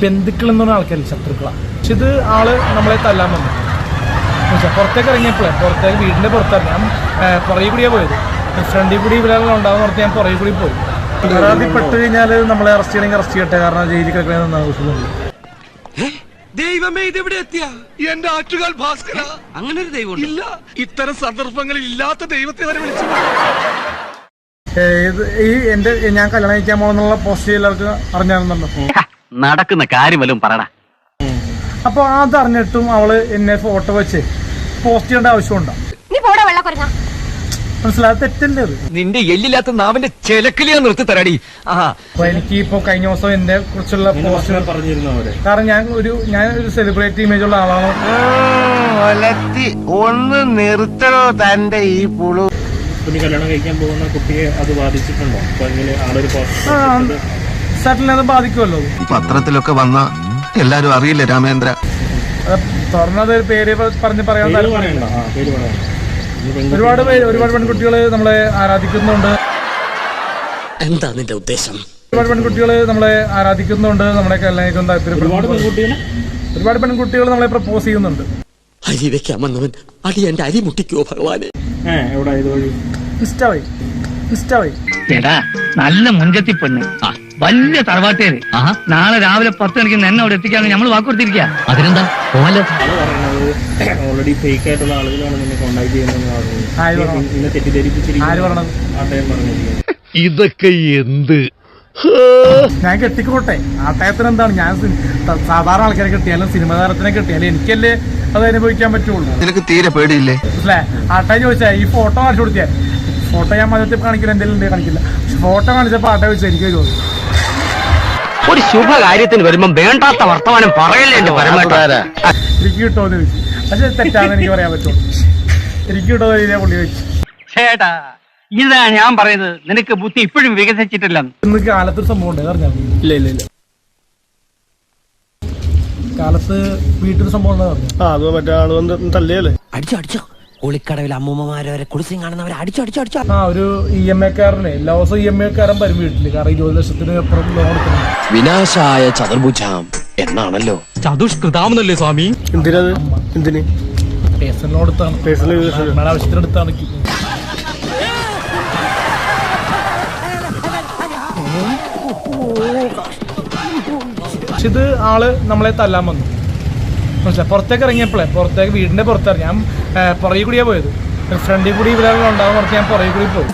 ബന്ധുക്കൾ എന്ന് പറഞ്ഞ ആൾക്കാരില്ല, ശത്രുക്കളാണ്. പക്ഷെ ഇത് ആള് നമ്മളെ തല്ലാൻ വന്നു. പുറത്തേക്ക് ഇറങ്ങിയപ്പോഴേ പുറത്തേക്ക് വീടിന്റെ പുറത്തിറങ്ങി ഞാൻ പുറകെ കൂടിയാണ് പോയത്. ഫ്രണ്ടിൽ കൂടി ഇവരെല്ലാം ഉണ്ടാകുന്ന ഓർത്ത് ഞാൻ പുറകെ കൂടി പോയി. പരാതിപ്പെട്ട് കഴിഞ്ഞാൽ നമ്മളെ അറസ്റ്റ് ചെയ്യണമെങ്കിൽ അറസ്റ്റ് ചെയ്യട്ടെ, കാരണം ജയിലിൽ കിടക്കണമെന്ന് ആവശ്യമുള്ളൂ. ദൈവമേ, ഇതെവിടെ എത്തിയ എന്റെ ആറ്റുകാൽ ഭാസ്കര? അങ്ങനെ ഒരു ദൈവം ഇല്ല. ഇത്തരം സന്ദർഭങ്ങളിൽ ഇല്ലാത്ത ദൈവത്തെ വരെ വിളിച്ചു. ഞാൻ കല്യാണം കഴിക്കാൻ പോകുന്നുള്ള പോസ്റ്റ് എല്ലാവർക്കും അറിഞ്ഞായിരുന്നല്ലോ. നടക്കുന്ന കാര്യം വല്ലതും പറയണ. അപ്പൊ അതറിഞ്ഞിട്ടും അവള് എന്നെ ഫോട്ടോ വെച്ച് പോസ്റ്റ് ചെയ്യേണ്ട ആവശ്യമുണ്ടോ? മനസ്സിലായത് തെറ്റല്ലേ അത്? നിന്റെ എല്ലില്ലാത്ത നാവിന്റെ ചെലക്കിലിയാ നിർത്തി തരാടി. അപ്പൊ എനിക്ക് ഇപ്പൊ കഴിഞ്ഞ ദിവസം എന്നെ കുറിച്ചുള്ള പോസ്റ്റ് പറഞ്ഞിരുന്നു അവര്. കാരണം ഞാൻ ഒരു സെലിബ്രിറ്റി ഇമേജ് ഉള്ള ആളാണ്. ഒന്ന് നിർത്തണോ തന്റെ ഈ പുളു? കല്യാണം കഴിക്കാൻ പോകുന്ന കുട്ടിയെ അത് ബാധിച്ചിട്ടുണ്ടോ? സെറ്റിലിനെ അത് ബാധിക്കുമല്ലോ. പത്രത്തിലൊക്കെ വന്ന എല്ലാരും അറിയില്ല രാമേന്ദ്ര. തുറന്നത് പേര് പറഞ്ഞ് പറയാൻ ഒരുപാട് പെൺകുട്ടികള് നമ്മളെ ആരാധിക്കുന്നുണ്ട്. എന്താ നിന്റെ ഉദ്ദേശം? ഒരുപാട് പെൺകുട്ടികള് നമ്മളെ ആരാധിക്കുന്നുണ്ട്, നമ്മളെ കല്യാണം താല്പര്യപ്പെടുന്നു. ഒരുപാട് പെൺകുട്ടികൾ നമ്മളെ പ്രപ്പോസ് ചെയ്യുന്നുണ്ട്. അരി വെക്കാമെന്നവൻ അടി എന്റെ അരി മുട്ടിക്കോ ഭഗവാനെ. ഇൻസ്റ്റ വഴി ചേട്ടാ, നല്ല മുൻകത്തി പെണ്ണ്, വലിയ തറവാട്ടേര്. നാളെ രാവിലെ 10 മണിക്ക് എന്നെ അവിടെ എത്തിക്കാന്ന് നമ്മൾ വാക്കുകൊടുത്തിരിക്കുക. അതിനെന്താ പോലോ? ഓൾറെഡി ഫേക്ക് ആയിട്ടുള്ള ആളുകളാണ് നിന്നെ കോണ്ടാക്ട് ചെയ്യുന്നത്. ഇതൊക്കെ എന്ത്? ഞാൻ കെട്ടിക്കോട്ടെ, ആട്ടയത്തിന് എന്താണ്? ഞാൻ സാധാരണ ആൾക്കാരെ കെട്ടിയാലും സിനിമ താരത്തിനെ കെട്ടിയാലും എനിക്കല്ലേ അത് അനുഭവിക്കാൻ പറ്റുള്ളൂ. നിനക്ക് തീരെ പേടിയില്ലേ? ആട്ടായി ചോദിച്ചാ ഈ ഫോട്ടോ കാണിച്ചു കൊടുത്തിയാ, ഫോട്ടോ ഞാൻ മതത്തിൽ കാണിക്കില്ല, എന്തെങ്കിലും കാണിക്കില്ല. പക്ഷെ ഫോട്ടോ കാണിച്ചപ്പോ ആട്ട ചോദിച്ചാൽ എനിക്ക് ചോദിച്ചു. ഒരു ശുഭകാര്യത്തിന് വരുമ്പോ വേണ്ടാത്ത വർത്തമാനം പറയല്ലേ എന്റെ പരമാവധി. എനിക്ക് കിട്ടുമെന്ന് ചോദിച്ചു. പക്ഷെ തെറ്റാന്ന് എനിക്ക് പറയാൻ പറ്റുള്ളൂ. എനിക്ക് കിട്ടുന്ന രീതിയിലെ പുള്ളി ചോദിച്ചു. ചേട്ടാ, ഇതാ ഞാൻ പറയുന്നത്, നിനക്ക് ബുദ്ധി ഇപ്പോഴും വികസിച്ചിട്ടില്ല. ഇന്ന് കാലത്തൊരു സംഭവം ഉണ്ട്, അറിഞ്ഞാൽ ഇല്ല കാലത്ത് വീട്ടിലൊരു സംഭവം ഉണ്ടെന്ന് പറഞ്ഞു. അത് മറ്റേ ആള് വന്ന് തല്ലിയല്ലേ? അടിച്ചോ കുളിക്കടവിൽ അമ്മൂമ്മമാരെ വരെ കുളിച്ചും കാണുന്നവരെ അടിച്ചോ. ഒരു EMI കാരനെ എല്ലാ ദിവസവും EMI കാരൻ വരും വീട്ടില്. കാരണം 20 ലക്ഷത്തിന് അപ്പുറം ലോൺ എടുക്കണം. വിനാശായ ചതുർഭുജാം എന്നാണല്ലോ. ചതുഷ്കൃതാമെന്നല്ലേ സ്വാമി? എന്തിനത്? എന്തിന്? പേഴ്സണൽ ലോൺ എടുത്താണ്, അമ്മയുടെ ആവശ്യത്തിന് എടുത്താണ്. പക്ഷെ ഇത് ആള് നമ്മളെ തല്ലാൻ വന്നു. മനസ്സിലായി? പുറത്തേക്ക് ഇറങ്ങിയപ്പോഴേ വീടിന്റെ പുറത്തിറങ്ങി ഞാൻ പുറകെ കൂടിയാ പോയത്. ഫ്രണ്ടിൽ കൂടി ഇവരെല്ലാം ഉണ്ടാകുന്ന പറഞ്ഞ് ഞാൻ പുറകെ കൂടി പോയി.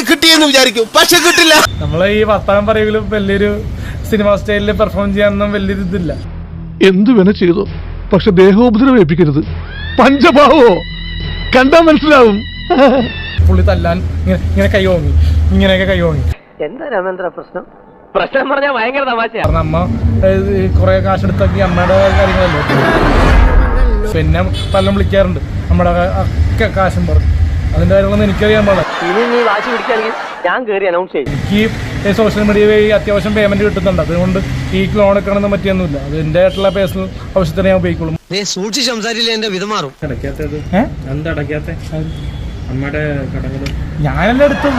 കിട്ടിയെന്ന് വിചാരിക്കും, പക്ഷെ കിട്ടില്ല. നമ്മളെ ഈ വർത്താനം പറയെങ്കിലും വലിയൊരു സിനിമ സ്റ്റൈലില് പെർഫോം ചെയ്യാനൊന്നും വലിയൊരു ഇതില്ല. എന്തു വേണ ചെയ്തോ, പക്ഷെ ദേഹോപദ്രവം ഏൽപ്പിക്കരുത്. പഞ്ചഭാവോ കണ്ടാ മനസ്സിലാവും. പുള്ളി തല്ലാൻ ഇങ്ങനെ കൈ ഓങ്ങി, ഇങ്ങനെയൊക്കെ കൈ ഓങ്ങി. എന്താ രാമേന്ദ്ര പ്രശ്നം പറഞ്ഞാൽ ഭയങ്കര തമാശ. കാരണം അമ്മ കുറെ കാശെടുത്താക്കി അമ്മയുടെ കാര്യങ്ങളല്ലോ. പിന്നെ പലരും വിളിക്കാറുണ്ട് നമ്മുടെ ഒക്കെ കാശും പറഞ്ഞു. അതിന്റെ കാര്യങ്ങളൊന്നും എനിക്കറിയാൻ പാടില്ല. എനിക്ക് സോഷ്യൽ മീഡിയ വഴി അത്യാവശ്യം പേയ്മെന്റ് കിട്ടുന്നുണ്ട്. അതുകൊണ്ട് ഈ ലോൺ എടുക്കണമെന്ന് പറ്റിയൊന്നുമില്ല. അത് എന്റെ ആയിട്ടുള്ള പേഴ്സണൽ ആവശ്യത്തിന് ഞാൻ ഉപയോഗിക്കുള്ളൂ. സൂക്ഷിച്ച് സംസാരിച്ചില്ല എന്റെ വിധമാറും. അടയ്ക്കാത്തത് എന്താ? അടയ്ക്കാത്ത അമ്മയുടെ കടകൾ ഞാനെല്ലാം എടുത്തു.